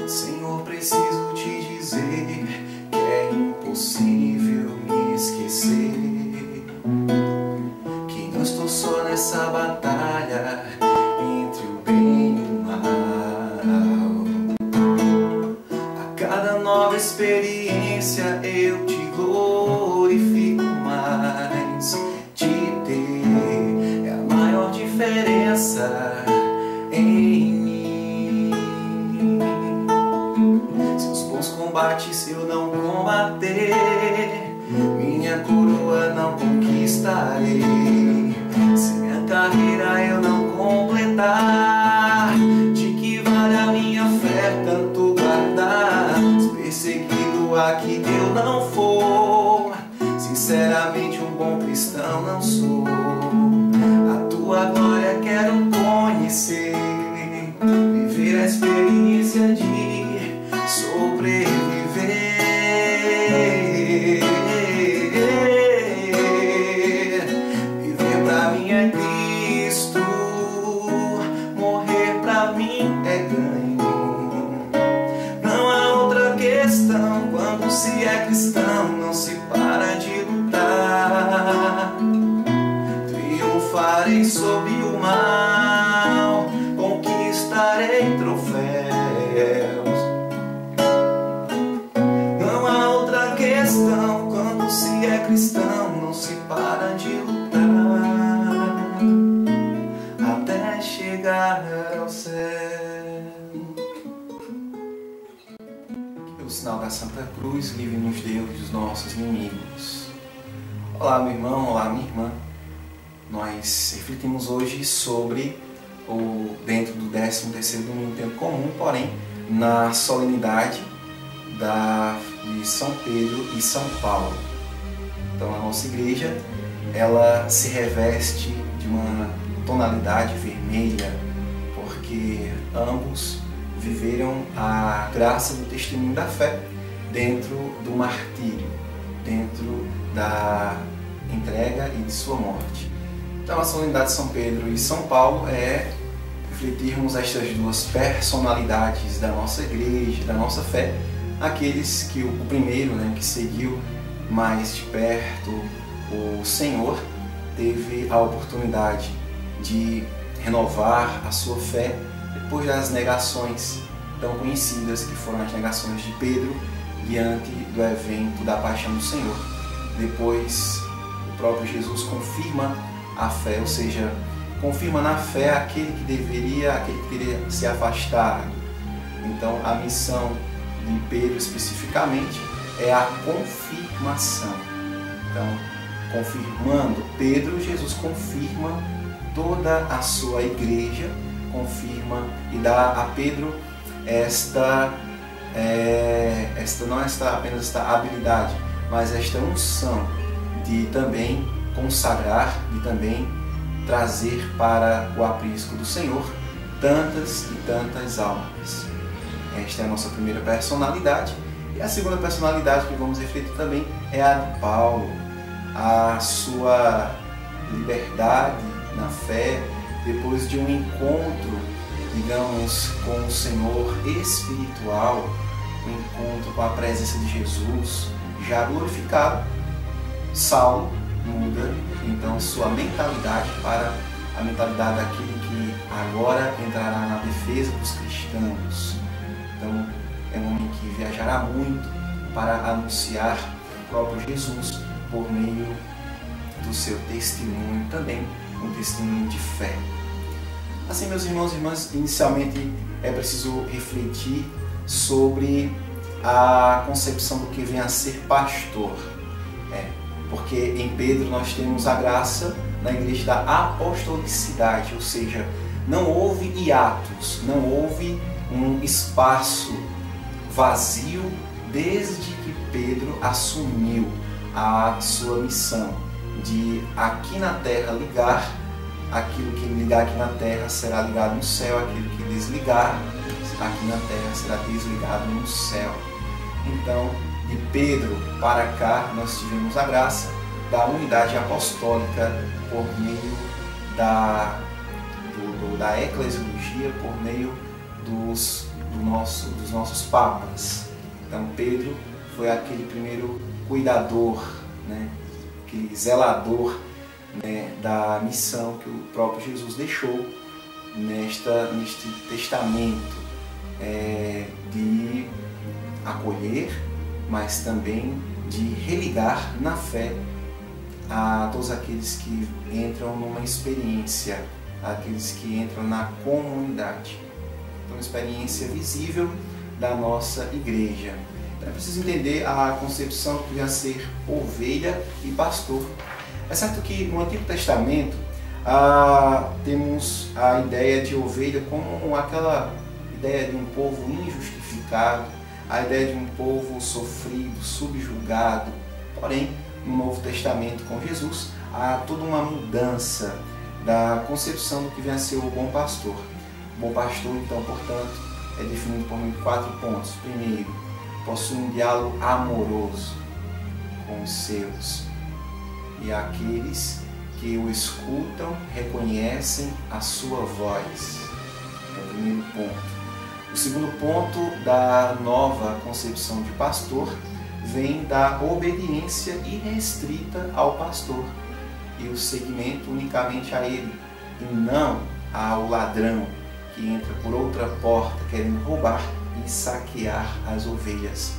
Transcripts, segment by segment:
Senhor, preciso te dizer que é impossível me esquecer, que não estou só nessa batalha entre o bem e o mal. A cada nova experiência eu te glorifico mais. Te ter é a maior diferença em mim. Combates eu não combater, minha coroa não conquistarei, se minha carreira eu não completar, de que vale a minha fé tanto guardar, se perseguido aqui eu não for, sinceramente um bom cristão não sou. A tua glória quero conhecer, viver a experiência de sobreviver. Viver pra mim é Cristo, morrer pra mim é ganho. Não há outra questão, quando se é cristão não se para de lutar. Triunfarei sobre o mal, conquistarei troféus. Quando se é cristão não se para de lutar até chegar ao céu. Que o sinal da Santa Cruz livre-nos Deus dos nossos inimigos. Olá meu irmão, olá minha irmã. Nós refletimos hoje sobre dentro do 13º domingo do tempo comum, porém na solenidade de São Pedro e São Paulo. Então a nossa igreja, ela se reveste de uma tonalidade vermelha, porque ambos viveram a graça do testemunho da fé dentro do martírio, dentro da entrega e de sua morte. Então a solenidade de São Pedro e São Paulo é refletirmos estas duas personalidades da nossa igreja, da nossa fé, aqueles que o primeiro, que seguiu mais de perto o Senhor, teve a oportunidade de renovar a sua fé depois das negações tão conhecidas que foram as negações de Pedro diante do evento da paixão do Senhor. Depois o próprio Jesus confirma a fé, ou seja, confirma na fé aquele que teria se afastado. Então a missão de Pedro especificamente é a confirmação. Então, confirmando Pedro, Jesus confirma toda a sua igreja, confirma e dá a Pedro não apenas esta habilidade, mas esta unção de também consagrar, de também trazer para o aprisco do Senhor tantas e tantas almas. Esta é a nossa primeira personalidade. E a segunda personalidade que vamos refletir também é a de Paulo. A sua liberdade na fé, depois de um encontro, digamos, com o Senhor espiritual, um encontro com a presença de Jesus, já glorificado, Saulo muda então sua mentalidade para a mentalidade daquele que agora entrará na defesa dos cristãos. Então, é um homem que viajará muito para anunciar o próprio Jesus por meio do seu testemunho, também um testemunho de fé. Assim, meus irmãos e irmãs, inicialmente é preciso refletir sobre a concepção do que vem a ser pastor. Porque em Pedro nós temos a graça na igreja da apostolicidade, ou seja, não houve hiatos, não houve um espaço vazio desde que Pedro assumiu a sua missão de aqui na terra ligar, aquilo que ligar aqui na terra será ligado no céu, aquilo que desligar aqui na terra será desligado no céu. Então, de Pedro para cá, nós tivemos a graça da unidade apostólica por meio da eclesiologia por meio dos nossos papas. Então Pedro foi aquele primeiro cuidador, né, aquele zelador, né, da missão que o próprio Jesus deixou neste testamento, de acolher, mas também de religar na fé a todos aqueles que entram numa experiência, aqueles que entram na comunidade. Então, uma experiência visível da nossa igreja. Então, é preciso entender a concepção que vai ser ovelha e pastor. É certo que no Antigo Testamento temos a ideia de ovelha como aquela ideia de um povo injustificado, a ideia de um povo sofrido, subjugado. Porém, no Novo Testamento com Jesus, há toda uma mudança da concepção do que vem a ser o bom pastor. O bom pastor, então, portanto, é definido por meio de 4 pontos. Primeiro, possui um diálogo amoroso com os seus, e aqueles que o escutam reconhecem a sua voz. É o primeiro ponto. O segundo ponto da nova concepção de pastor vem da obediência irrestrita ao pastor e o seguimento unicamente a ele, e não ao ladrão que entra por outra porta querendo roubar e saquear as ovelhas.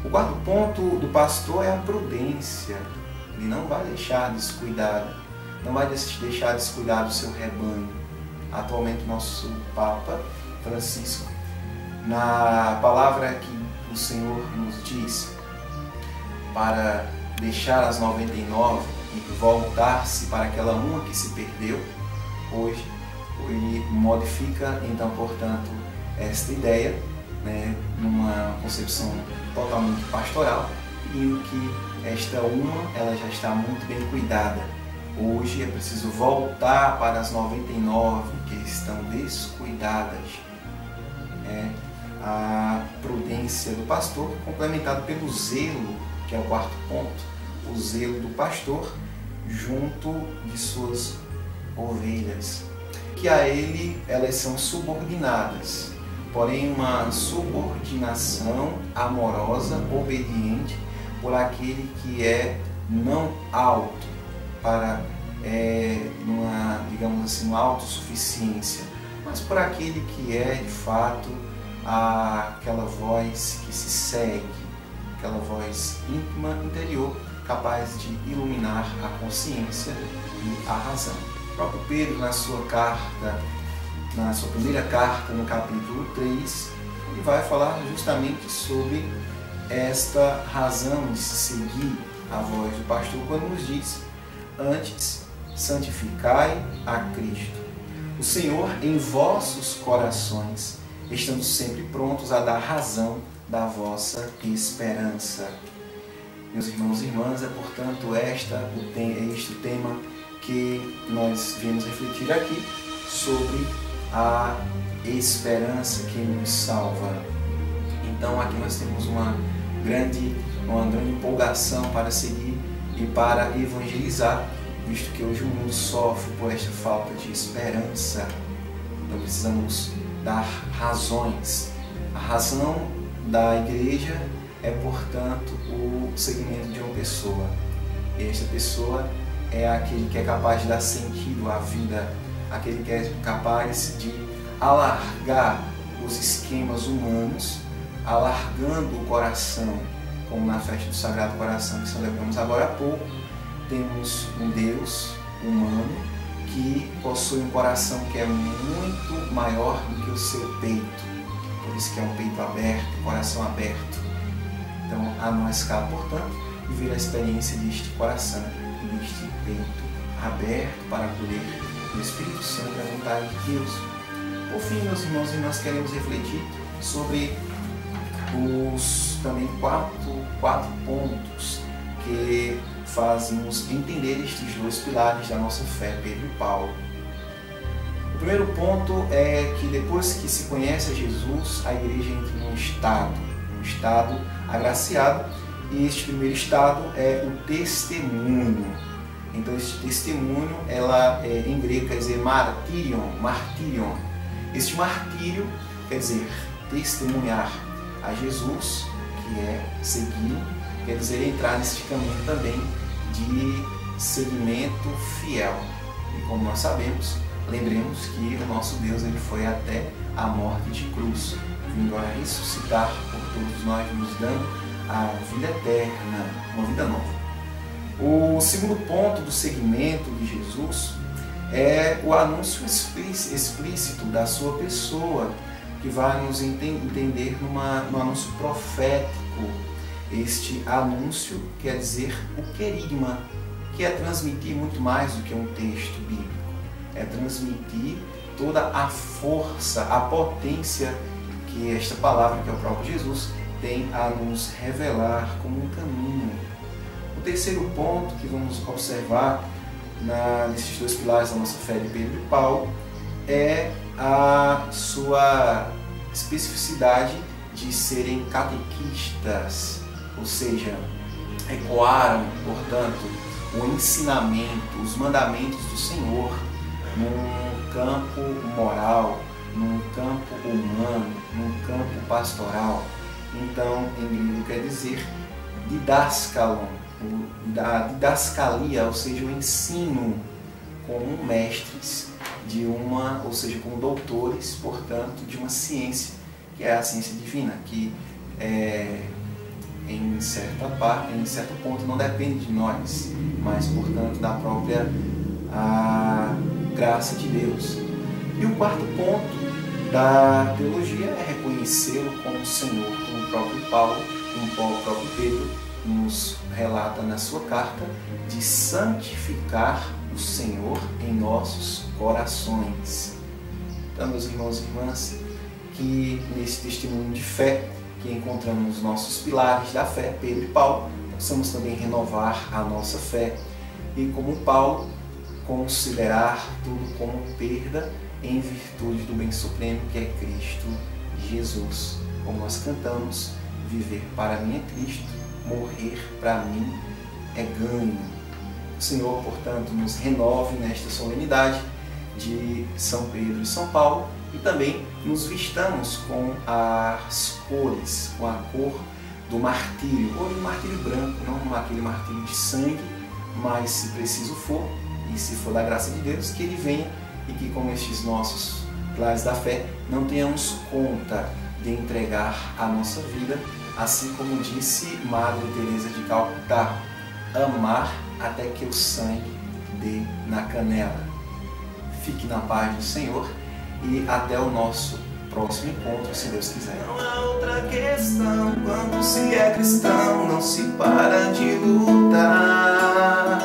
O quarto ponto do pastor é a prudência. Ele não vai deixar descuidado, não vai deixar descuidar do seu rebanho. Atualmente, nosso Papa Francisco, na palavra que o Senhor nos diz, para deixar as 99 e voltar-se para aquela uma que se perdeu, hoje ele modifica, então, portanto, esta ideia, né, numa concepção totalmente pastoral, e que esta uma ela já está muito bem cuidada. Hoje é preciso voltar para as 99 que estão descuidadas. A prudência do pastor, complementado pelo zelo, que é o quarto ponto, o zelo do pastor junto de suas ovelhas, que a ele elas são subordinadas, porém uma subordinação amorosa, obediente por aquele que é não alto, para digamos assim, uma autossuficiência, mas por aquele que é de fato aquela voz que se segue, aquela voz íntima, interior, capaz de iluminar a consciência e a razão. O próprio Pedro, na sua primeira carta, no capítulo 3, ele vai falar justamente sobre esta razão de se seguir a voz do pastor, quando nos diz: antes, santificai a Cristo, o Senhor em vossos corações, estando sempre prontos a dar razão da vossa esperança. Meus irmãos e irmãs, é portanto este o tema que nós viemos refletir aqui, sobre a esperança que nos salva. Então aqui nós temos uma grande empolgação para seguir e para evangelizar, visto que hoje o mundo sofre por esta falta de esperança. Então precisamos dar razões. A razão da igreja é, portanto, o segmento de uma pessoa. E esta pessoa é aquele que é capaz de dar sentido à vida, aquele que é capaz de alargar os esquemas humanos, alargando o coração, como na festa do Sagrado Coração que celebramos agora há pouco. Temos um Deus humano que possui um coração que é muito maior do que o seu peito, por isso que é um peito aberto, coração aberto. Então a nós cabe, portanto, viver a experiência deste coração, deste peito aberto para acolher o Espírito Santo e a vontade de Deus. Por fim, meus irmãos, e nós queremos refletir sobre os também quatro pontos que fazem-nos entender estes dois pilares da nossa fé, Pedro e Paulo. O primeiro ponto é que depois que se conhece a Jesus, a igreja entra num estado agraciado, e este primeiro estado é o testemunho. Então este testemunho, em grego quer dizer martyrion. Este martírio quer dizer testemunhar a Jesus, que é seguir, quer dizer entrar neste caminho também de seguimento fiel. E como nós sabemos, lembremos que o nosso Deus ele foi até a morte de cruz, vindo a ressuscitar por todos nós, nos dando a vida eterna, uma vida nova. O segundo ponto do seguimento de Jesus é o anúncio explícito da sua pessoa, que vai nos entender no anúncio profético. Este anúncio quer dizer o querigma, que é transmitir muito mais do que um texto bíblico. É transmitir toda a força, a potência que esta palavra, que é o próprio Jesus, tem a nos revelar como um caminho. O terceiro ponto que vamos observar nesses dois pilares da nossa fé de Pedro e Paulo é a sua especificidade de serem catequistas, ou seja, ecoaram, portanto, o ensinamento, os mandamentos do Senhor num campo moral, num campo humano, num campo pastoral. Então, em grego quer dizer didaskalon, a didascalia, ou seja, o ensino como mestres ou seja, como doutores, portanto, de uma ciência, que é a ciência divina, que em certo ponto não depende de nós, mas, portanto, da própria graça de Deus. E o quarto ponto da teologia é reconhecê-lo como Senhor, como o próprio Paulo, como o próprio Pedro nos relata na sua carta, de santificar o Senhor em nossos corações. Então, meus irmãos e irmãs, que nesse testemunho de fé que encontramos nos nossos pilares da fé, Pedro e Paulo, possamos também renovar a nossa fé e, como Paulo, considerar tudo como perda em virtude do bem supremo que é Cristo Jesus. Como nós cantamos, viver para mim é Cristo, morrer para mim é ganho. O Senhor, portanto, nos renove nesta solenidade de São Pedro e São Paulo e também nos vistamos com as cores, com a cor do martírio, ou do martírio branco, não aquele martírio de sangue, mas se preciso for, e se for da graça de Deus, que ele venha e que, como estes nossos pilares da fé, não tenhamos conta de entregar a nossa vida, assim como disse Madre Teresa de Calcutá, amar até que o sangue dê na canela. Fique na paz do Senhor e até o nosso próximo encontro, se Deus quiser. Não há outra questão, quando se é cristão, não se para de lutar.